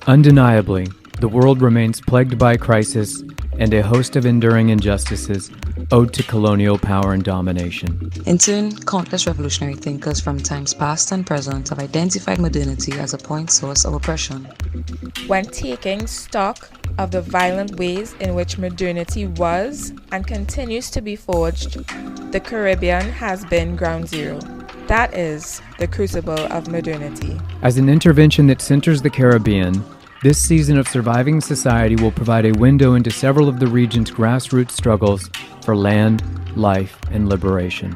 Undeniably, the world remains plagued by crisis and a host of enduring injustices owed to colonial power and domination. In turn, countless revolutionary thinkers from times past and present have identified modernity as a point source of oppression. When taking stock of the violent ways in which modernity was and continues to be forged, the Caribbean has been ground zero. That is the crucible of modernity. As an intervention that centers the Caribbean, this season of Surviving Society will provide a window into several of the region's grassroots struggles for land, life, and liberation.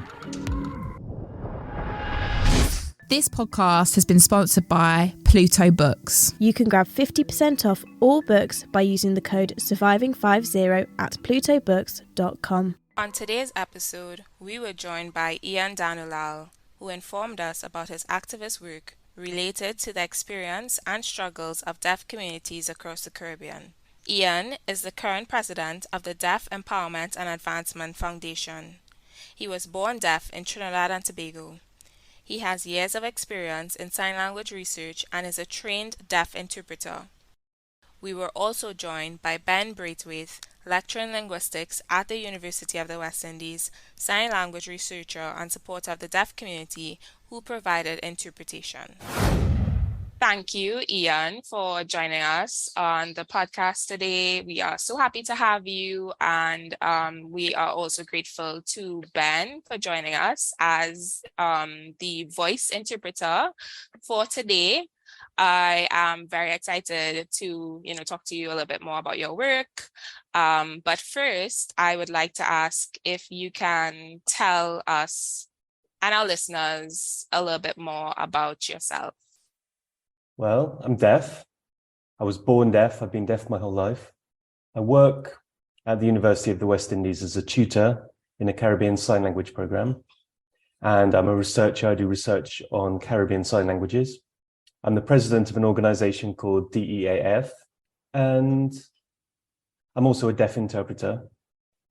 This podcast has been sponsored by Pluto Books. You can grab 50% off all books by using the code surviving50 at plutobooks.com. On today's episode, we were joined by Dhanoolal, who informed us about his activist work related to the experience and struggles of deaf communities across the Caribbean. Ian is the current president of the Deaf Empowerment and Advancement Foundation. He was born deaf in Trinidad and Tobago. He has years of experience in sign language research and is a trained deaf interpreter. We were also joined by Ben Braithwaite, lecturer in linguistics at the University of the West Indies, sign language researcher and supporter of the deaf community, who provided interpretation. Thank you, Ian, for joining us on the podcast today. We are so happy to have you, and we are also grateful to Ben for joining us as the voice interpreter for today. I am very excited to, talk to you a little bit more about your work. But first, I would like to ask if you can tell us and our listeners a little bit more about yourself. Well, I'm deaf. I was born deaf. I've been deaf my whole life. I work at the University of the West Indies as a tutor in a Caribbean Sign Language program. And I'm a researcher. I do research on Caribbean sign languages. I'm the president of an organization called DEAF, and I'm also a deaf interpreter.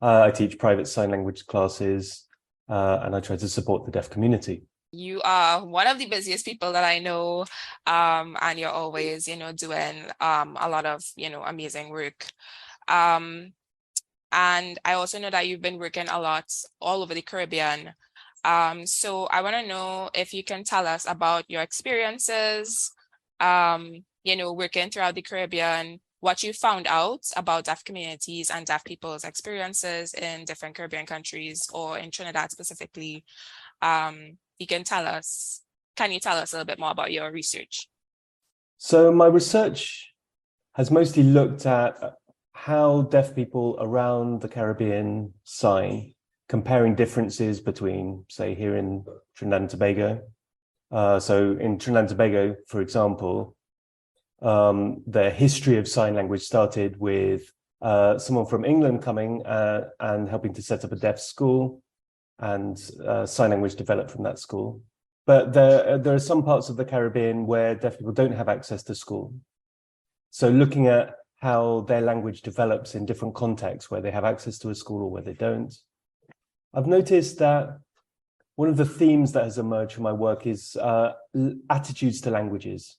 I teach private sign language classes, and I try to support the deaf community. You are one of the busiest people that I know, and you're always, doing a lot of, amazing work. And I also know that you've been working a lot all over the Caribbean. So I want to know if you can tell us about your experiences, working throughout the Caribbean, what you found out about deaf communities and deaf people's experiences in different Caribbean countries or in Trinidad specifically. Can you tell us a little bit more about your research? So my research has mostly looked at how deaf people around the Caribbean sign, comparing differences between, say, here in Trinidad and Tobago. So in Trinidad and Tobago, for example, the history of sign language started with someone from England coming and helping to set up a deaf school, and sign language developed from that school. But there are some parts of the Caribbean where deaf people don't have access to school. So looking at how their language develops in different contexts, where they have access to a school or where they don't. I've noticed that one of the themes that has emerged from my work is attitudes to languages.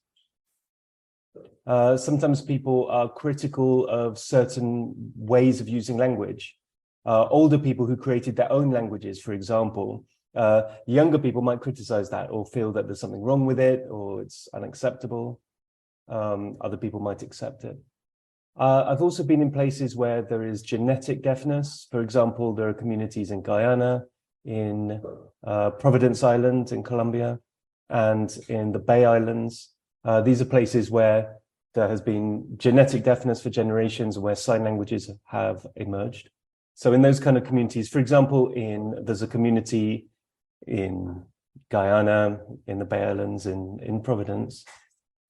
Sometimes people are critical of certain ways of using language. Older people who created their own languages, for example, younger people might criticize that or feel that there's something wrong with it or it's unacceptable. Other people might accept it. I've also been in places where there is genetic deafness. For example, there are communities in Guyana, in Providence Island in Colombia, and in the Bay Islands. These are places where there has been genetic deafness for generations, where sign languages have emerged. So in those kind of communities, for example, there's a community in Guyana, in the Bay Islands, in Providence,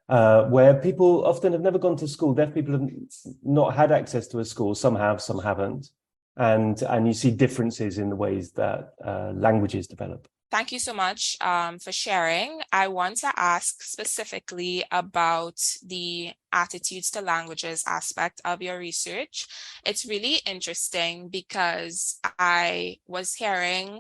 where people often have never gone to school. Deaf people have not had access to a school. Some have, some haven't. And you see differences in the ways that languages develop. Thank you so much for sharing. I want to ask specifically about the attitudes to languages aspect of your research. It's really interesting because I was hearing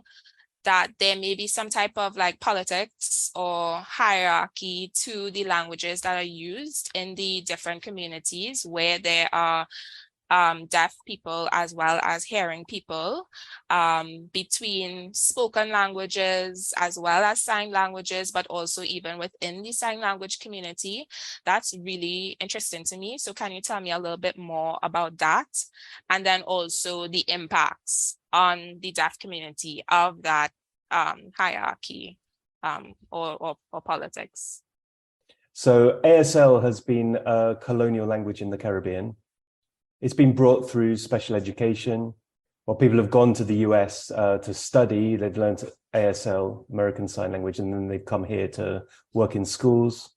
that there may be some type of like politics or hierarchy to the languages that are used in the different communities where there are deaf people as well as hearing people, between spoken languages as well as sign languages, but also even within the sign language community. That's really interesting to me. So can you tell me a little bit more about that? And then also the impacts on the deaf community of that hierarchy or politics. So ASL has been a colonial language in the Caribbean. It's been brought through special education. Well, people have gone to the US to study. They've learned ASL, American Sign Language, and then they've come here to work in schools.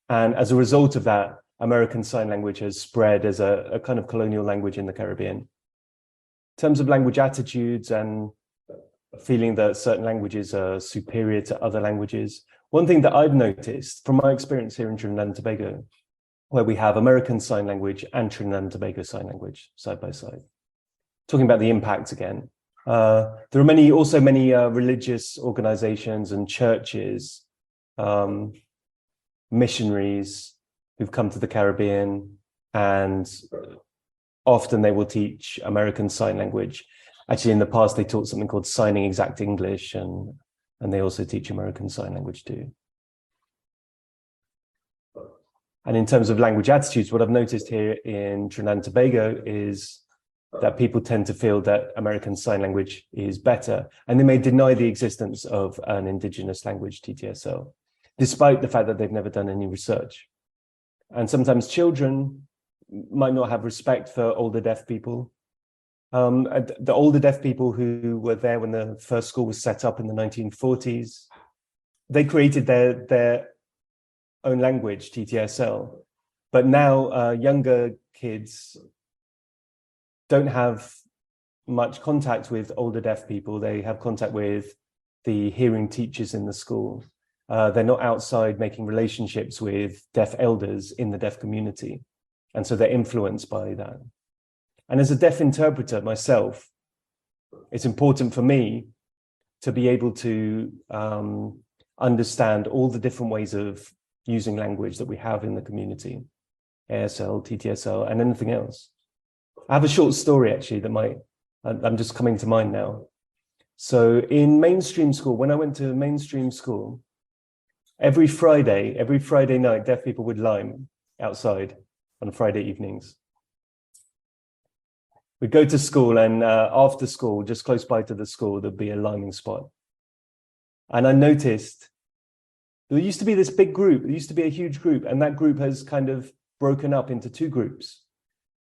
And as a result of that, American Sign Language has spread as a kind of colonial language in the Caribbean. In terms of language attitudes and feeling that certain languages are superior to other languages, one thing that I've noticed from my experience here in Trinidad and Tobago, where we have American Sign Language and Trinidad and Tobago Sign Language side by side. Talking about the impact again, there are many religious organizations and churches, missionaries who've come to the Caribbean, and often they will teach American Sign Language. Actually, in the past, they taught something called Signing Exact English, and they also teach American Sign Language too. And in terms of language attitudes, what I've noticed here in Trinidad and Tobago is that people tend to feel that American Sign Language is better, and they may deny the existence of an indigenous language, TTSL, despite the fact that they've never done any research. And sometimes children might not have respect for older deaf people. The older deaf people who were there when the first school was set up in the 1940s, they created their own language, TTSL. But now younger kids don't have much contact with older deaf people. They have contact with the hearing teachers in the school. They're not outside making relationships with deaf elders in the deaf community. And so they're influenced by that. And as a deaf interpreter myself, it's important for me to be able to understand all the different ways of using language that we have in the community, ASL, TTSL, and anything else. I have a short story actually that I'm just coming to mind now. So in mainstream school, when I went to mainstream school, every Friday night, deaf people would lime outside on Friday evenings. We'd go to school, and after school, just close by to the school, there'd be a liming spot. And I noticed there used to be this big group, there used to be a huge group, and that group has kind of broken up into two groups.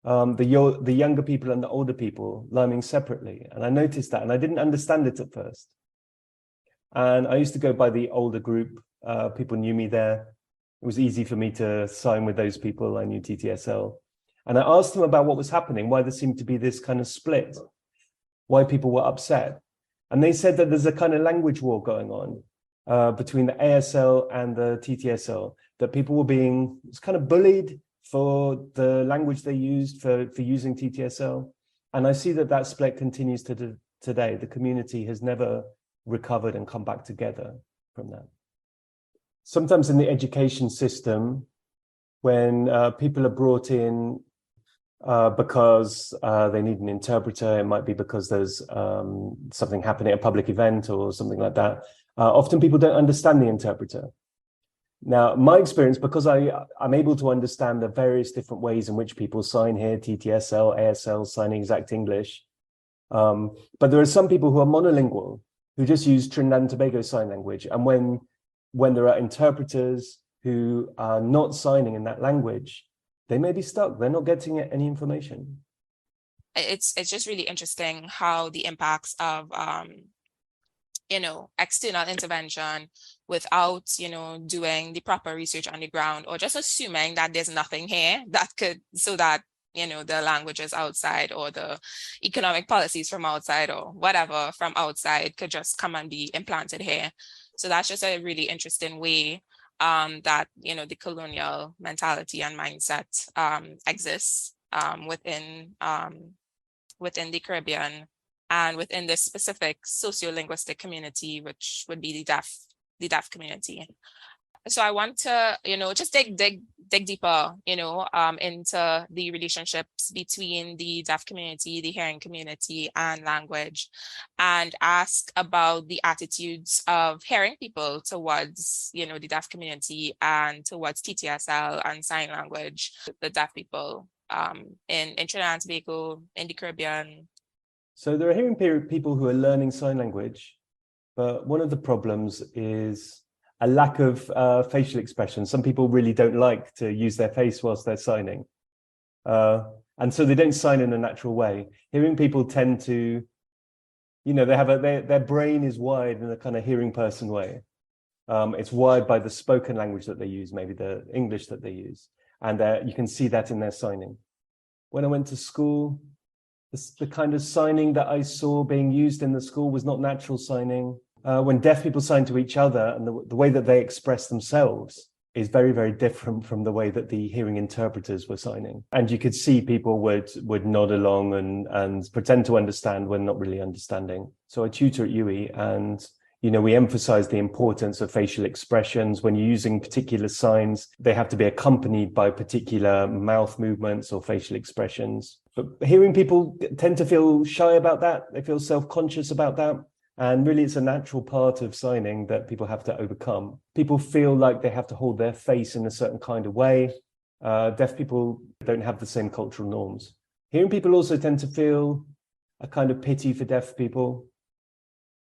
The younger people and the older people liming separately. And I noticed that, and I didn't understand it at first. And I used to go by the older group. People knew me there. It was easy for me to sign with those people. I knew TTSL. And I asked them about what was happening, why there seemed to be this kind of split, why people were upset. And they said that there's a kind of language war going on between the ASL and the TTSL, that people were being kind of bullied for the language they used for using TTSL. And I see that split continues to today. The community has never recovered and come back together from that. Sometimes in the education system, when people are brought in because they need an interpreter, it might be because there's something happening at a public event or something like that. Often people don't understand the interpreter. Now, my experience, because I'm able to understand the various different ways in which people sign here, TTSL, ASL, Signing Exact English. But there are some people who are monolingual, who just use Trinidad and Tobago Sign Language. And when there are interpreters who are not signing in that language, they may be stuck. They're not getting any information. It's just really interesting how the impacts of external intervention without, doing the proper research on the ground, or just assuming that there's nothing here so that the languages outside or the economic policies from outside or whatever from outside could just come and be implanted here. So that's just a really interesting way that, the colonial mentality and mindset exists within the Caribbean and within this specific sociolinguistic community, which would be the deaf community. So I want to, just dig deeper, into the relationships between the deaf community, the hearing community, and language, and ask about the attitudes of hearing people towards, the deaf community and towards TTSL and sign language, the deaf people in Trinidad and Tobago, in the Caribbean. So there are hearing people who are learning sign language, but one of the problems is a lack of facial expression. Some people really don't like to use their face whilst they're signing. And so they don't sign in a natural way. Hearing people tend to, they have their brain is wired in a kind of hearing person way. It's wired by the spoken language that they use, maybe the English that they use. And you can see that in their signing. When I went to school, the kind of signing that I saw being used in the school was not natural signing. When deaf people sign to each other, and the way that they express themselves is very, very different from the way that the hearing interpreters were signing. And you could see people would nod along and pretend to understand when not really understanding. So I tutor at UWE, and we emphasize the importance of facial expressions. When you're using particular signs, they have to be accompanied by particular mouth movements or facial expressions. But hearing people tend to feel shy about that. They feel self-conscious about that. And really, it's a natural part of signing that people have to overcome. People feel like they have to hold their face in a certain kind of way. Deaf people don't have the same cultural norms. Hearing people also tend to feel a kind of pity for deaf people.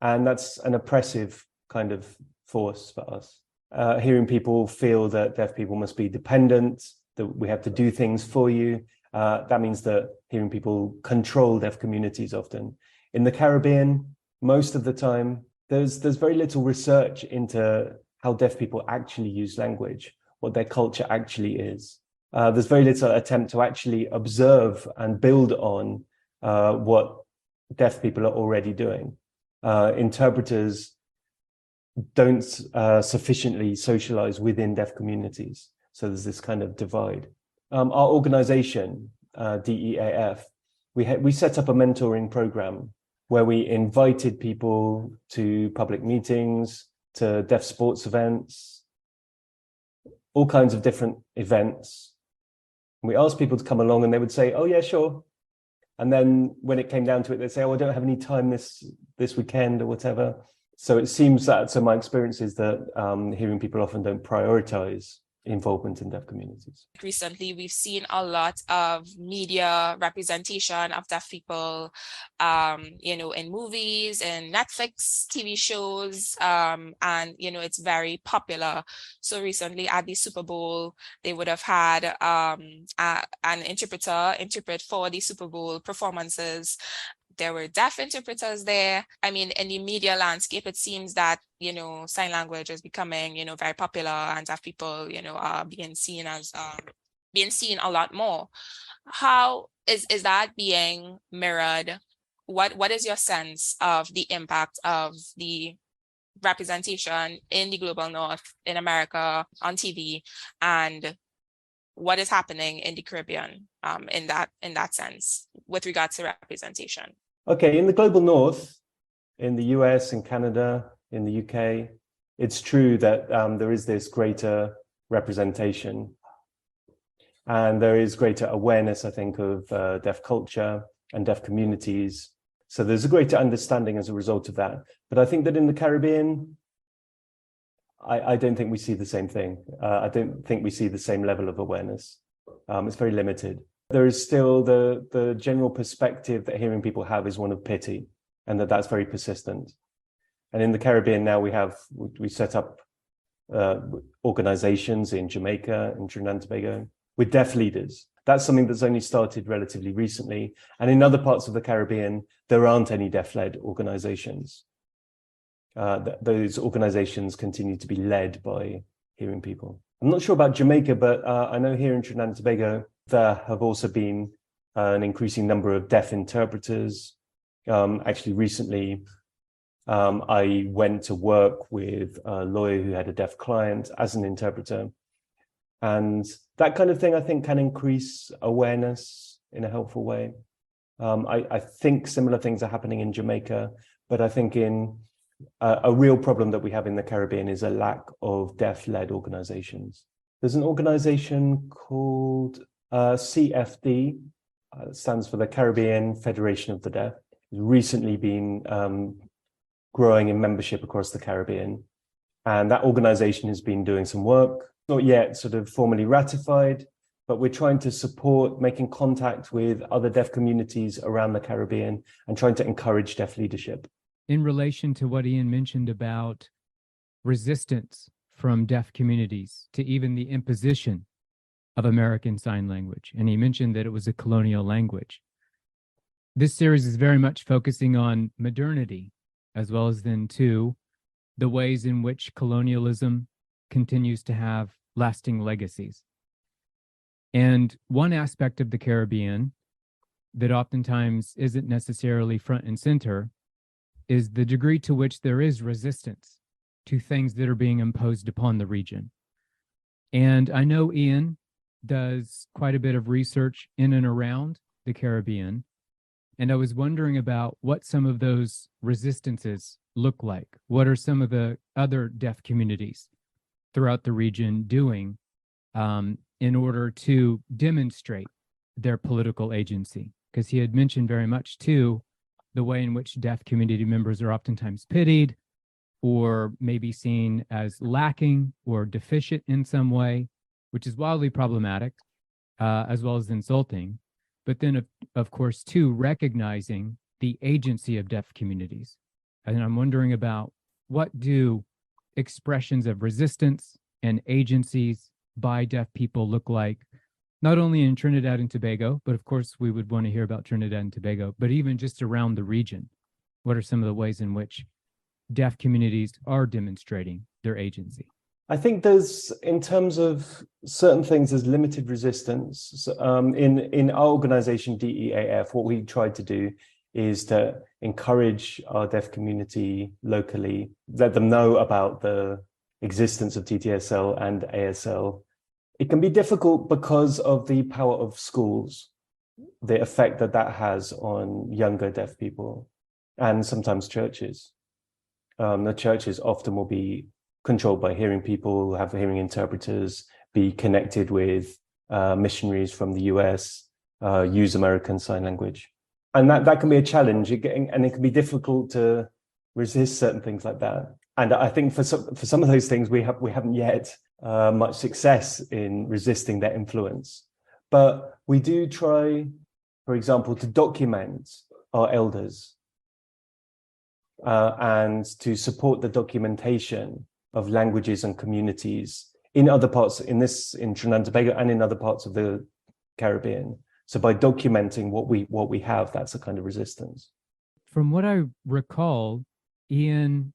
And that's an oppressive kind of force for us. Hearing people feel that deaf people must be dependent, that we have to do things for you. That means that hearing people control deaf communities often. In the Caribbean, most of the time, there's very little research into how deaf people actually use language, what their culture actually is. There's very little attempt to actually observe and build on what deaf people are already doing. Interpreters don't sufficiently socialize within deaf communities. So there's this kind of divide. Our organization, DEAF, we set up a mentoring program where we invited people to public meetings, to deaf sports events, all kinds of different events. We asked people to come along and they would say, oh yeah, sure. And then when it came down to it, they'd say, oh, I don't have any time this weekend or whatever. So it seems that, so my experience is that hearing people often don't prioritize involvement in deaf communities. Recently, we've seen a lot of media representation of deaf people, in movies and Netflix TV shows, and, it's very popular. So recently at the Super Bowl, they would have had an interpreter interpret for the Super Bowl performances. There were deaf interpreters there. I mean, in the media landscape, it seems that, sign language is becoming, very popular, and deaf people, are being seen a lot more. How is that being mirrored? What is your sense of the impact of the representation in the global north, in America, on TV, and what is happening in the Caribbean in that sense with regards to representation? Okay, in the global north, in the US and Canada, in the UK, it's true that there is this greater representation, and there is greater awareness, I think, of deaf culture and deaf communities. So there's a greater understanding as a result of that. But I think that in the Caribbean, I don't think we see the same thing. I don't think we see the same level of awareness. It's very limited. There is still the general perspective that hearing people have is one of pity, and that's very persistent. And in the Caribbean now we set up organizations in Jamaica, in Trinidad and Tobago, with deaf leaders. That's something that's only started relatively recently. And in other parts of the Caribbean, there aren't any deaf-led organizations. Those organizations continue to be led by hearing people. I'm not sure about Jamaica, but I know here in Trinidad and Tobago, there have also been an increasing number of deaf interpreters. Actually, recently, I went to work with a lawyer who had a deaf client as an interpreter. And that kind of thing, I think, can increase awareness in a helpful way. I think similar things are happening in Jamaica, but I think in a real problem that we have in the Caribbean is a lack of deaf-led organizations. There's an organization called CFD, stands for the Caribbean Federation of the Deaf. It's recently been growing in membership across the Caribbean. And that organization has been doing some work, not yet sort of formally ratified, but we're trying to support making contact with other deaf communities around the Caribbean and trying to encourage deaf leadership. In relation to what Ian mentioned about resistance from deaf communities to even the imposition of American Sign Language, and he mentioned that it was a colonial language. This series is very much focusing on modernity, as well as then too, the ways in which colonialism continues to have lasting legacies. And one aspect of the Caribbean that oftentimes isn't necessarily front and center is the degree to which there is resistance to things that are being imposed upon the region. And I know Ian does quite a bit of research in and around the Caribbean, and I was wondering about what some of those resistances look like. What are some of the other deaf communities throughout the region doing in order to demonstrate their political agency? Because he had mentioned very much too the way in which deaf community members are oftentimes pitied or maybe seen as lacking or deficient in some way, which is wildly problematic, as well as insulting. But then, of course, too, recognizing the agency of deaf communities. And I'm wondering about what do expressions of resistance and agencies by deaf people look like, not only in Trinidad and Tobago, but of course we would want to hear about Trinidad and Tobago, but even just around the region. What are some of the ways in which deaf communities are demonstrating their agency? I think there's, in terms of certain things, there's limited resistance. So, in our organization, DEAF, what we tried to do is to encourage our deaf community locally, let them know about the existence of TTSL and ASL. It can be difficult because of the power of schools, the effect that that has on younger deaf people, and sometimes churches. The churches often will be controlled by hearing people, have hearing interpreters, be connected with missionaries from the US, use American Sign Language. And that can be a challenge, and it can be difficult to resist certain things like that. And I think for some of those things, we haven't yet much success in resisting their influence. But we do try, for example, to document our elders and to support the documentation of languages and communities in other parts, in Trinidad and Tobago and in other parts of the Caribbean. So by documenting what we have, that's a kind of resistance. From what I recall, Ian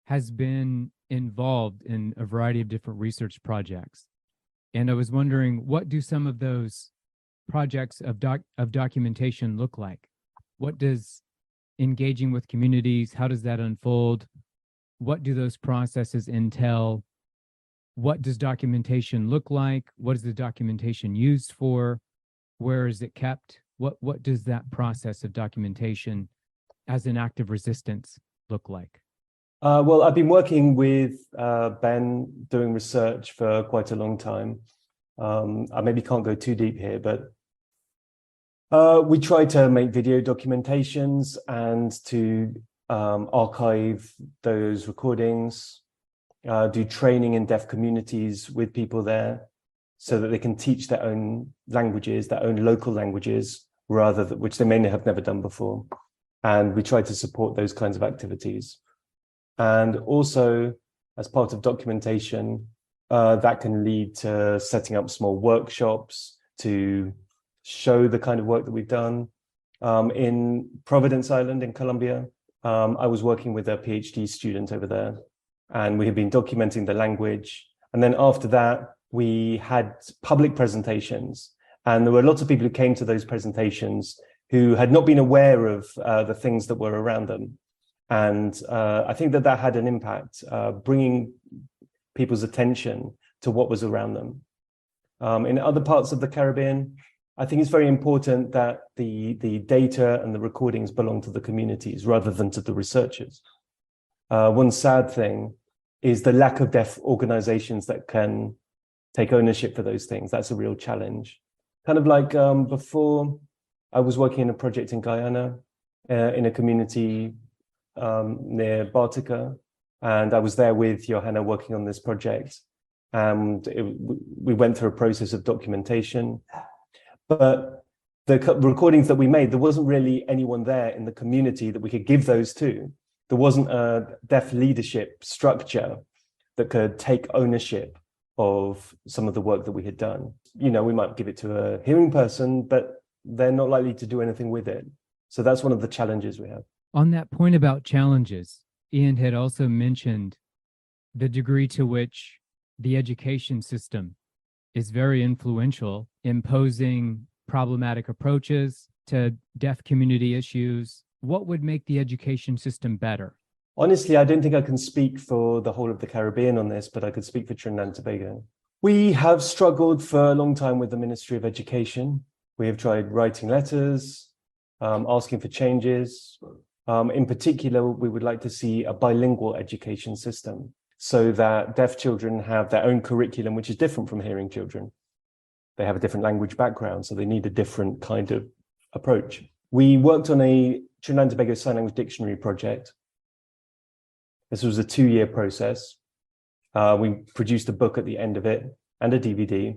has been involved in a variety of different research projects. And I was wondering, what do some of those projects of documentation look like? What does engaging with communities, how does that unfold? What do those processes entail? What does documentation look like? What is the documentation used for? Where is it kept? What does that process of documentation as an act of resistance look like? Well, I've been working with Ben doing research for quite a long time. I maybe can't go too deep here, but we try to make video documentations and to archive those recordings, do training in deaf communities with people there so that they can teach their own languages, their own local languages, which they may have never done before. And we try to support those kinds of activities. And also, as part of documentation, that can lead to setting up small workshops to show the kind of work that we've done. In Providence Island in Colombia, I was working with a PhD student over there, and we had been documenting the language. And then after that, we had public presentations, and there were lots of people who came to those presentations who had not been aware of the things that were around them. And I think that had an impact, bringing people's attention to what was around them. In other parts of the Caribbean, I think it's very important that the data and the recordings belong to the communities rather than to the researchers. One sad thing is the lack of deaf organizations that can take ownership for those things. That's a real challenge. Kind of like before, I was working in a project in Guyana, in a community near Bartica, and I was there with Johanna working on this project. And we went through a process of documentation. But the recordings that we made, there wasn't really anyone there in the community that we could give those to. There wasn't a deaf leadership structure that could take ownership of some of the work that we had done. You know, we might give it to a hearing person, but they're not likely to do anything with it. So that's one of the challenges we have. On that point about challenges, Ian had also mentioned the degree to which the education system is very influential, imposing problematic approaches to deaf community issues. What would make the education system better? Honestly, I don't think I can speak for the whole of the Caribbean on this, but I could speak for Trinidad and Tobago. We have struggled for a long time with the Ministry of Education. We have tried writing letters, asking for changes. In particular, we would like to see a bilingual education system, so that deaf children have their own curriculum, which is different from hearing children. They have a different language background, so they need a different kind of approach. We worked on a Trinidad and Tobago Sign Language Dictionary project. This was a 2-year process. We produced a book at the end of it and a DVD,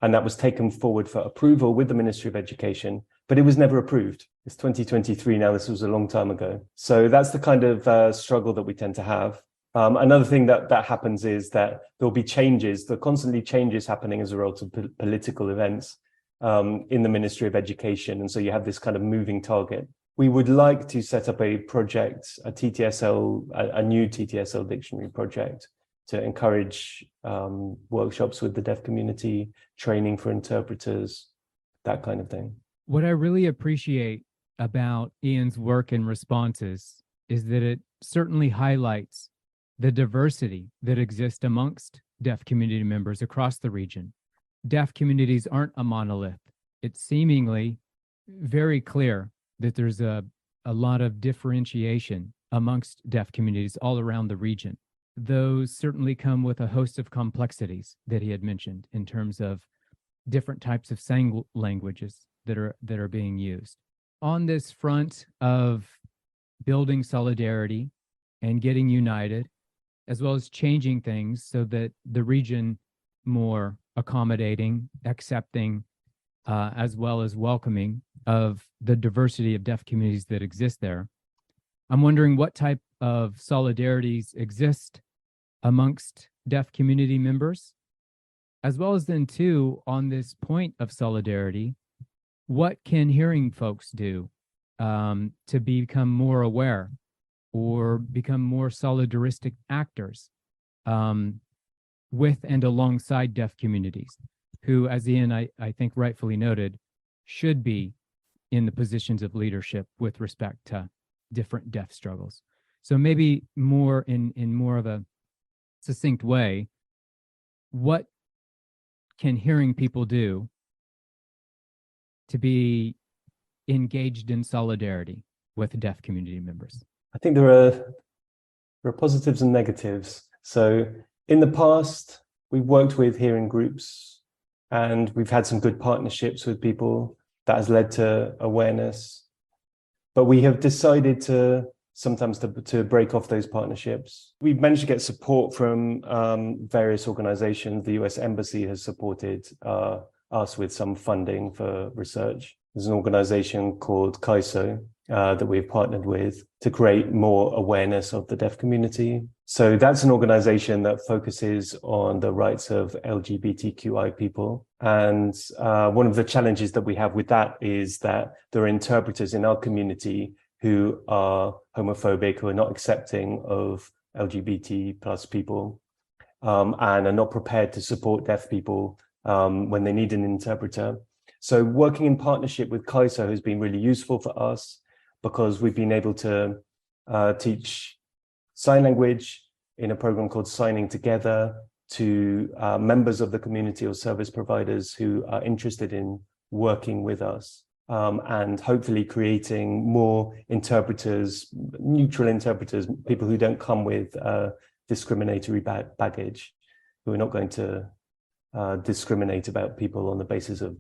and that was taken forward for approval with the Ministry of Education, but it was never approved. It's 2023 now, this was a long time ago. So that's the kind of struggle that we tend to have. Another thing that happens is that there'll be changes, there are constantly changes happening as a result of political events in the Ministry of Education. And so you have this kind of moving target. We would like to set up a project, a new TTSL dictionary project to encourage workshops with the deaf community, training for interpreters, that kind of thing. What I really appreciate about Ian's work and responses is that it certainly highlights the diversity that exists amongst deaf community members across the region. Deaf communities aren't a monolith. It's seemingly very clear that there's a lot of differentiation amongst deaf communities all around the region. Those certainly come with a host of complexities that he had mentioned in terms of different types of languages that are being used. On this front of building solidarity and getting united, as well as changing things so that the region more accommodating, accepting, as well as welcoming of the diversity of deaf communities that exist there. I'm wondering what type of solidarities exist amongst deaf community members, as well as then too, on this point of solidarity, what can hearing folks do to become more aware or become more solidaristic actors with and alongside deaf communities who, as Ian, I think rightfully noted, should be in the positions of leadership with respect to different deaf struggles. So maybe more in more of a succinct way, what can hearing people do to be engaged in solidarity with deaf community members? I think there are positives and negatives. So in the past, we've worked with hearing groups and we've had some good partnerships with people that has led to awareness. But we have decided to sometimes to break off those partnerships. We've managed to get support from various organizations. The US Embassy has supported us with some funding for research. There's an organization called CAISO that we've partnered with to create more awareness of the deaf community. So that's an organization that focuses on the rights of LGBTQI people. And one of the challenges that we have with that is that there are interpreters in our community who are homophobic, who are not accepting of LGBT plus people, and are not prepared to support deaf people when they need an interpreter. So working in partnership with CAISO has been really useful for us because we've been able to teach sign language in a program called Signing Together to members of the community or service providers who are interested in working with us, and hopefully creating more interpreters, neutral interpreters, people who don't come with discriminatory baggage, who are not going to discriminate about people on the basis of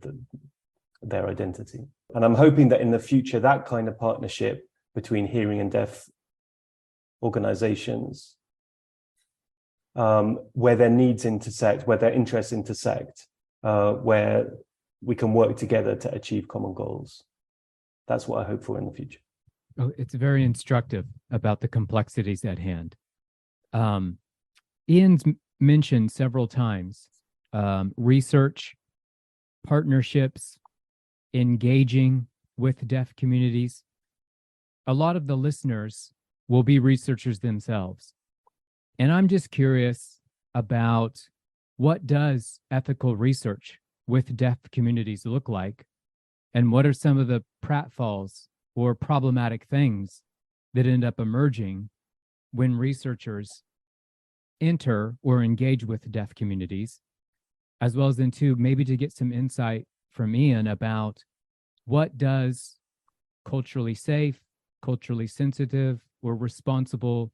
their identity. And I'm hoping that in the future, that kind of partnership between hearing and deaf organizations, where their needs intersect, where their interests intersect, where we can work together to achieve common goals. That's what I hope for in the future. Oh, it's very instructive about the complexities at hand. Ian's mentioned several times research, partnerships, engaging with deaf communities. A lot of the listeners will be researchers themselves. And I'm just curious about, what does ethical research with deaf communities look like? And what are some of the pratfalls or problematic things that end up emerging when researchers enter or engage with deaf communities? As well as then too, maybe to get some insight from Ian about, what does culturally safe, culturally sensitive, or responsible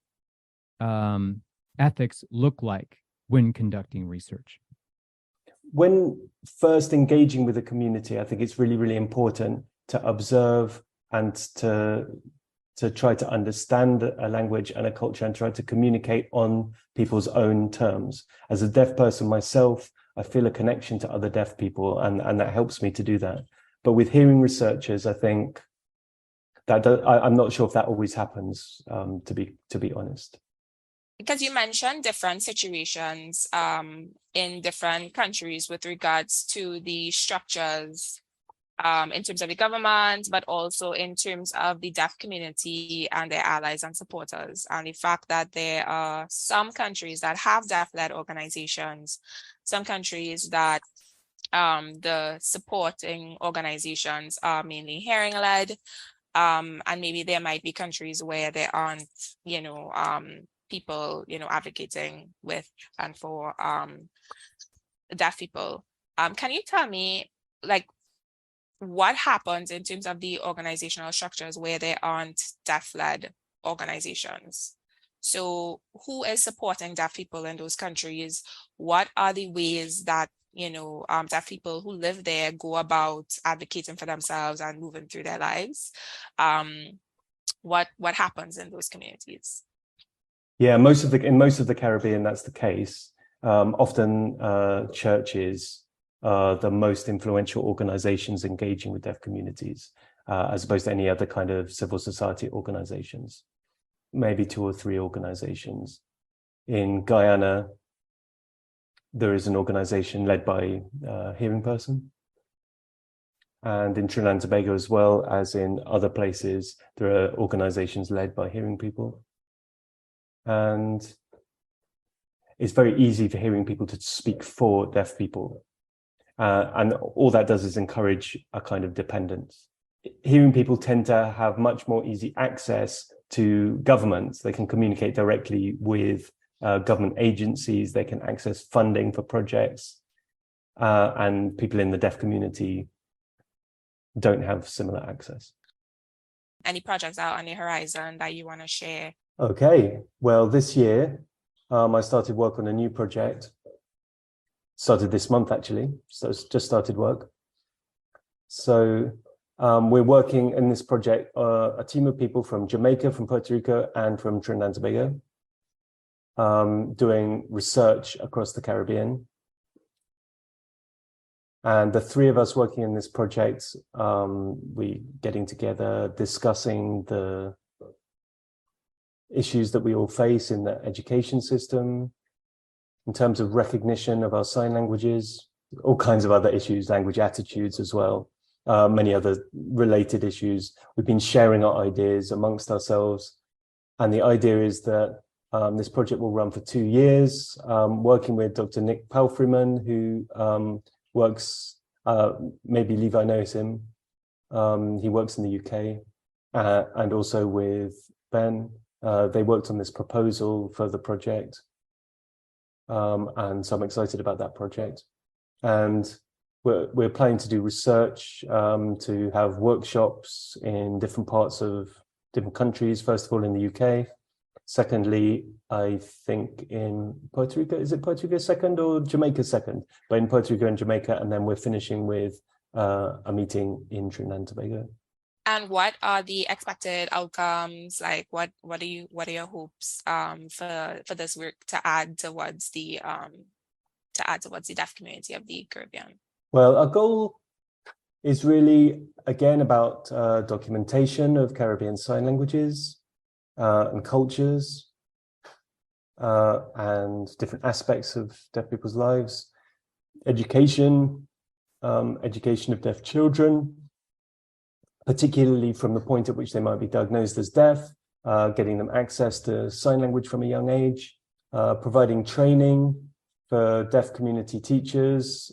ethics look like when conducting research? When first engaging with a community, I think it's really, really important to observe and to try to understand a language and a culture and try to communicate on people's own terms. As a deaf person myself, I feel a connection to other deaf people, and that helps me to do that. But with hearing researchers, I think that I'm not sure if that always happens, to be honest. Because you mentioned different situations in different countries with regards to the structures in terms of the government, but also in terms of the deaf community and their allies and supporters. And the fact that there are some countries that have deaf-led organizations, some countries that the supporting organizations are mainly hearing-led, and maybe there might be countries where there aren't, people, advocating with and for deaf people. Can you tell me, what happens in terms of the organizational structures where there aren't deaf-led organizations? So who is supporting deaf people in those countries? What are the ways that, deaf people who live there go about advocating for themselves and moving through their lives? What happens in those communities? Yeah, in most of the Caribbean, that's the case. Often churches are the most influential organizations engaging with deaf communities, as opposed to any other kind of civil society organizations. Maybe 2 or 3 organizations. In Guyana, there is an organization led by a hearing person. And in Trinidad and Tobago, as well as in other places, there are organizations led by hearing people. And it's very easy for hearing people to speak for deaf people. And all that does is encourage a kind of dependence. Hearing people tend to have much more easy access to governments. They can communicate directly with government agencies. They can access funding for projects. And people in the deaf community don't have similar access. Any projects out on the horizon that you want to share? Okay, well, this year, I started work on a new project. Started this month, actually, so it's just started work. So we're working in this project, a team of people from Jamaica, from Puerto Rico, and from Trinidad and Tobago, doing research across the Caribbean. And the 3 of us working in this project, we getting together, discussing the issues that we all face in the education system, in terms of recognition of our sign languages, all kinds of other issues, language attitudes as well, many other related issues. We've been sharing our ideas amongst ourselves. And the idea is that this project will run for 2 years, working with Dr. Nick Palfreyman, who works, maybe Levi knows him. He works in the UK, and also with Ben. They worked on this proposal for the project. And so I'm excited about that project. And we're planning to do research, to have workshops in different parts of different countries, first of all in the UK. Secondly, I think in Puerto Rico, is it Puerto Rico second or Jamaica second? But in Puerto Rico and Jamaica, and then we're finishing with a meeting in Trinidad and Tobago. And what are the expected outcomes? Like, what are your hopes for this work to add towards the deaf community of the Caribbean? Well, our goal is really, again, about documentation of Caribbean Sign Languages and cultures and different aspects of deaf people's lives. Education, education of deaf children, particularly from the point at which they might be diagnosed as deaf, getting them access to sign language from a young age, providing training for deaf community teachers,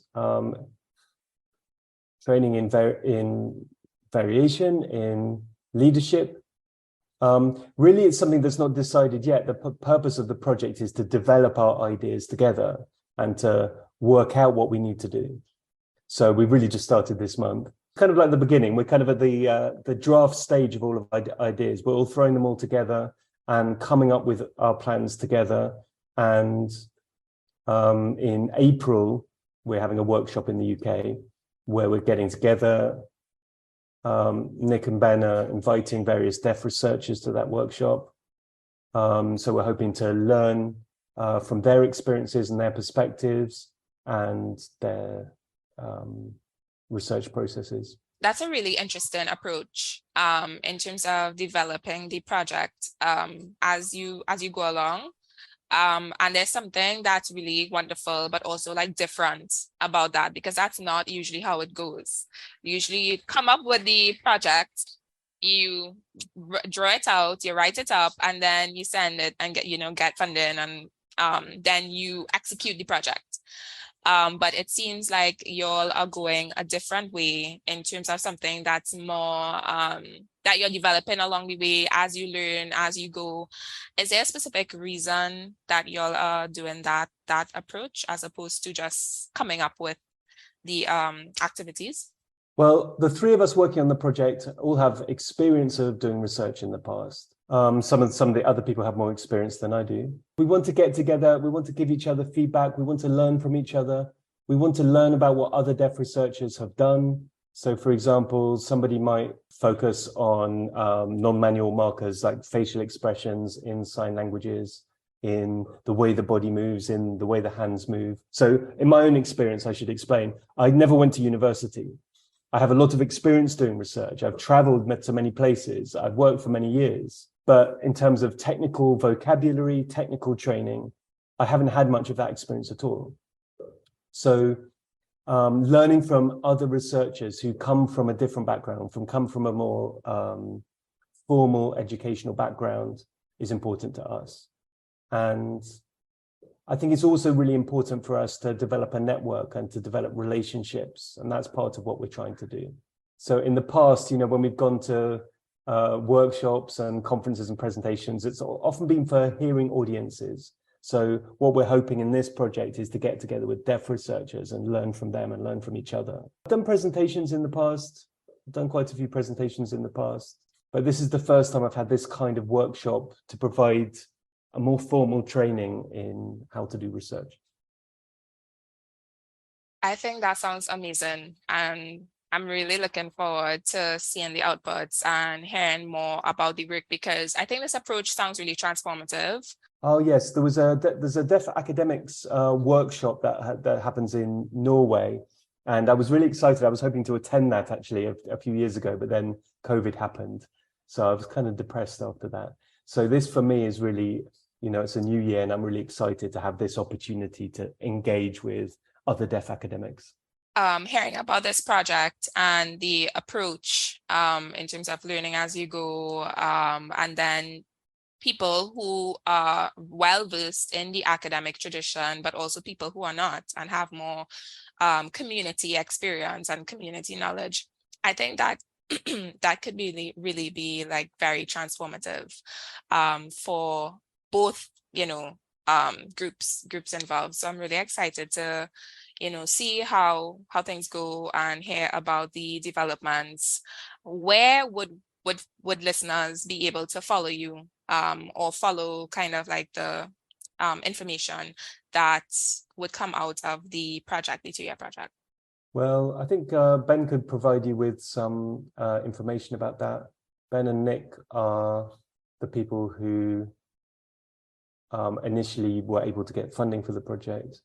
training in variation, in leadership. Really, it's something that's not decided yet. The purpose of the project is to develop our ideas together and to work out what we need to do. So we really just started this month. Kind of like the beginning, we're kind of at the draft stage of all of our ideas. We're all throwing them all together and coming up with our plans together. And in April, we're having a workshop in the UK where we're getting together. Nick and Ben are inviting various deaf researchers to that workshop. So we're hoping to learn from their experiences and their perspectives and their research processes. That's a really interesting approach in terms of developing the project as you go along. And there's something that's really wonderful, but also like different about that, because that's not usually how it goes. Usually you come up with the project, you draw it out, you write it up, and then you send it and get funding, and then you execute the project. But it seems like y'all are going a different way in terms of something that's more that you're developing along the way as you learn, as you go. Is there a specific reason that y'all are doing that approach as opposed to just coming up with the activities? Well, the three of us working on the project all have experience of doing research in the past. Some of the other people have more experience than I do. We want to get together. We want to give each other feedback. We want to learn from each other. We want to learn about what other deaf researchers have done. So, for example, somebody might focus on non-manual markers like facial expressions in sign languages, in the way the body moves, in the way the hands move. So in my own experience, I should explain, I never went to university. I have a lot of experience doing research. I've traveled to many places. I've worked for many years. But in terms of technical vocabulary, technical training, I haven't had much of that experience at all. So learning from other researchers who come from a different background, come from a more formal educational background is important to us. And I think it's also really important for us to develop a network and to develop relationships. And that's part of what we're trying to do. So in the past, when we've gone to workshops and conferences and presentations, it's often been for hearing audiences. So what we're hoping in this project is to get together with deaf researchers and learn from them and learn from each other. I've done presentations in the past. I've done quite a few presentations in the past, but this is the first time I've had this kind of workshop to provide a more formal training in how to do research. I think that sounds amazing, and I'm really looking forward to seeing the outputs and hearing more about the work, because I think this approach sounds really transformative. Oh yes, there's a deaf academics workshop that happens in Norway, and I was really excited. I was hoping to attend that actually a few years ago, but then COVID happened, so I was kind of depressed after that. So this for me is really, it's a new year, and I'm really excited to have this opportunity to engage with other deaf academics. Hearing about this project and the approach in terms of learning as you go, and then people who are well-versed in the academic tradition, but also people who are not and have more community experience and community knowledge. I think that that could really be like very transformative for both, groups involved. So I'm really excited to see how things go and hear about the developments, where would listeners be able to follow you, or follow kind of like the information that would come out of the project, the 2-year project? Well, I think Ben could provide you with some information about that. Ben and Nick are the people who initially were able to get funding for the project.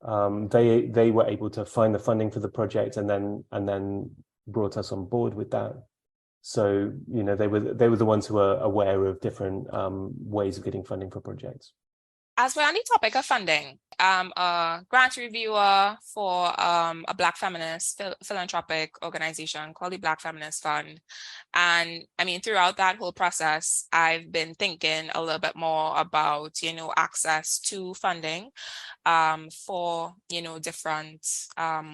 They were able to find the funding for the project and then brought us on board with that. So they were the ones who were aware of different ways of getting funding for projects. As we're on the topic of funding, I'm a grant reviewer for a Black feminist philanthropic organization called the Black Feminist Fund. And I mean, throughout that whole process, I've been thinking a little bit more about, access to funding for, different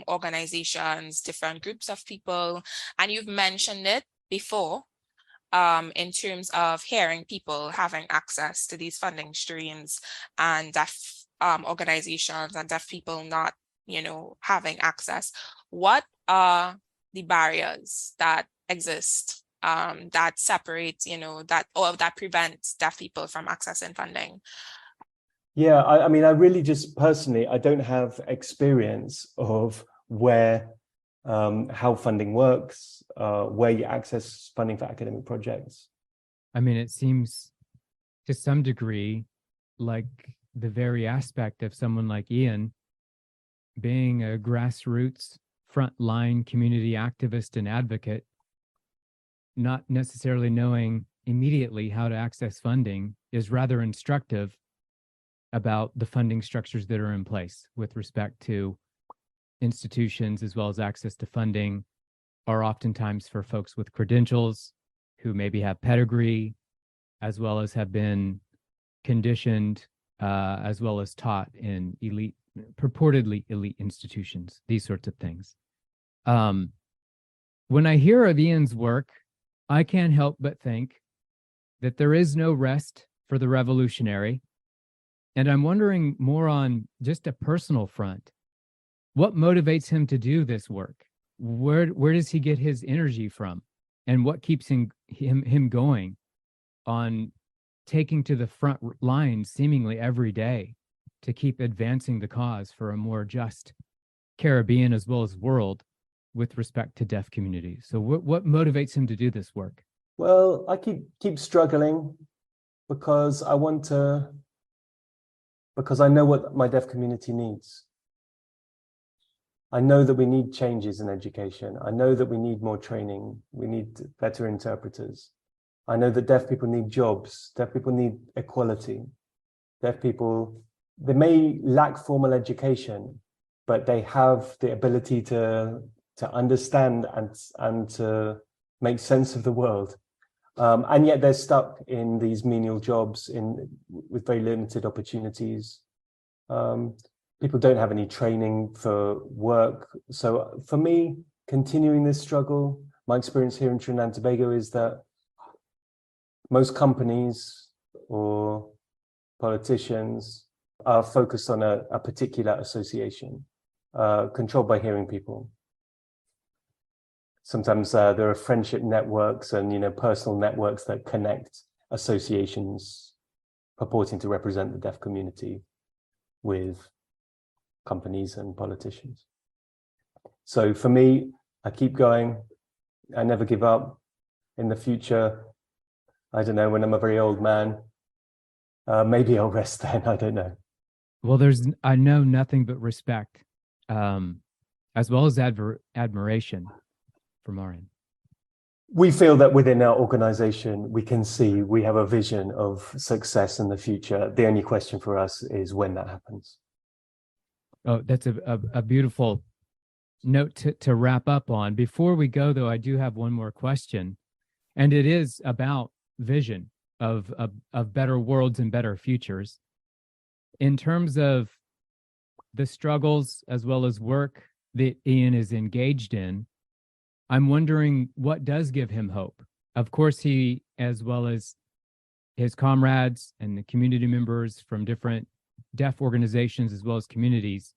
organizations, different groups of people. And you've mentioned it before, in terms of hearing people having access to these funding streams, and deaf organizations and deaf people not, having access. What are the barriers that exist that separate, that prevent deaf people from accessing funding? Yeah, I mean, I really just personally, I don't have experience of where how funding works, where you access funding for academic projects. I mean, it seems to some degree like the very aspect of someone like Ian being a grassroots frontline community activist and advocate, not necessarily knowing immediately how to access funding, is rather instructive about the funding structures that are in place with respect to institutions, as well as access to funding are oftentimes for folks with credentials who maybe have pedigree, as well as have been conditioned, as well as taught in purportedly elite institutions, these sorts of things. When I hear of Ian's work, I can't help but think that there is no rest for the revolutionary. And I'm wondering more on just a personal front. What motivates him to do this work? Where does he get his energy from? And what keeps him going on taking to the front lines seemingly every day to keep advancing the cause for a more just Caribbean as well as world with respect to deaf communities? So what motivates him to do this work? Well, I keep struggling because I know what my deaf community needs. I know that we need changes in education. I know that we need more training. We need better interpreters. I know that deaf people need jobs. Deaf people need equality. Deaf people, they may lack formal education, but they have the ability to understand and to make sense of the world. And yet they're stuck in these menial jobs with very limited opportunities. People don't have any training for work. So for me, continuing this struggle, my experience here in Trinidad and Tobago is that most companies or politicians are focused on a particular association, controlled by hearing people. Sometimes there are friendship networks and personal networks that connect associations purporting to represent the deaf community with companies and politicians. So for me, I keep going. I never give up. In the future, I don't know, when I'm a very old man, maybe I'll rest then. I don't know. Well, I know nothing but respect, as well as admiration from our end. We feel that within our organization, we have a vision of success in the future. The only question for us is when that happens. Oh, that's a beautiful note to wrap up on. Before we go, though, I do have one more question, and it is about vision of better worlds and better futures. In terms of the struggles as well as work that Ian is engaged in, I'm wondering what does give him hope. Of course, he, as well as his comrades and the community members from different deaf organizations as well as communities,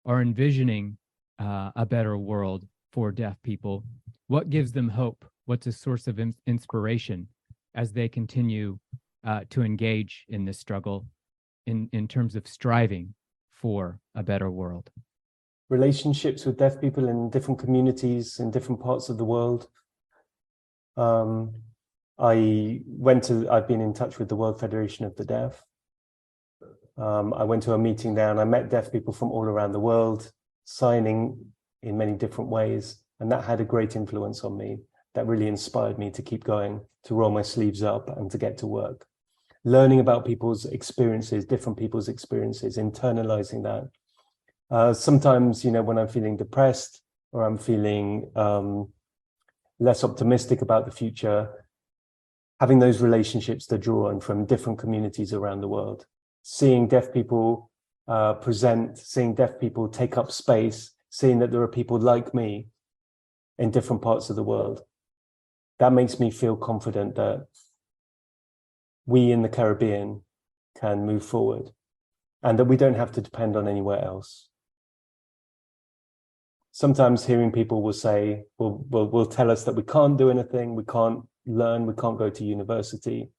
are envisioning a better world for deaf people? What gives them hope? What's a source of inspiration as they continue to engage in this struggle in terms of striving for a better world? Relationships with deaf people in different communities in different parts of the world. I've been in touch with the World Federation of the Deaf. I went to a meeting there and I met deaf people from all around the world, signing in many different ways. And that had a great influence on me. That really inspired me to keep going, to roll my sleeves up and to get to work. Learning about people's experiences, different people's experiences, internalizing that. Sometimes, when I'm feeling depressed or I'm feeling less optimistic about the future, having those relationships to draw on from different communities around the world, seeing deaf people present, seeing deaf people take up space, seeing that there are people like me in different parts of the world. That makes me feel confident that we in the Caribbean can move forward and that we don't have to depend on anywhere else. Sometimes hearing people will say, will tell us that we can't do anything, we can't learn, we can't go to university.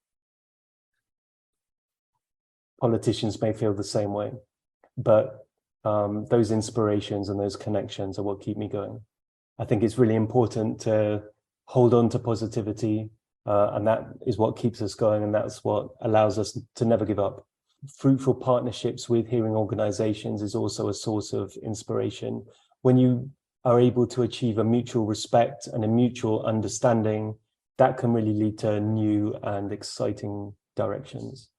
Politicians may feel the same way, but those inspirations and those connections are what keep me going. I think it's really important to hold on to positivity, and that is what keeps us going, and that's what allows us to never give up. Fruitful partnerships with hearing organizations is also a source of inspiration. When you are able to achieve a mutual respect and a mutual understanding, that can really lead to new and exciting directions.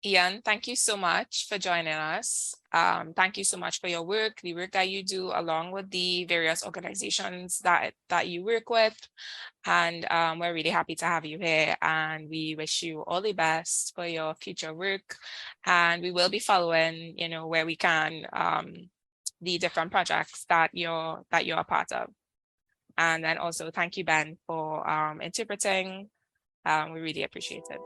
Ian, thank you so much for joining us. Thank you so much for your work, the work that you do along with the various organizations that you work with. And we're really happy to have you here, and we wish you all the best for your future work. And we will be following, where we can, the different projects that you're a part of. And then also thank you, Ben, for interpreting. We really appreciate it.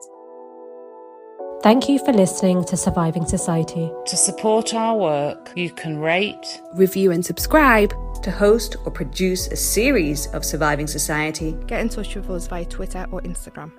Thank you for listening to Surviving Society. To support our work, you can rate, review and subscribe. To host or produce a series of Surviving Society, get in touch with us via Twitter or Instagram.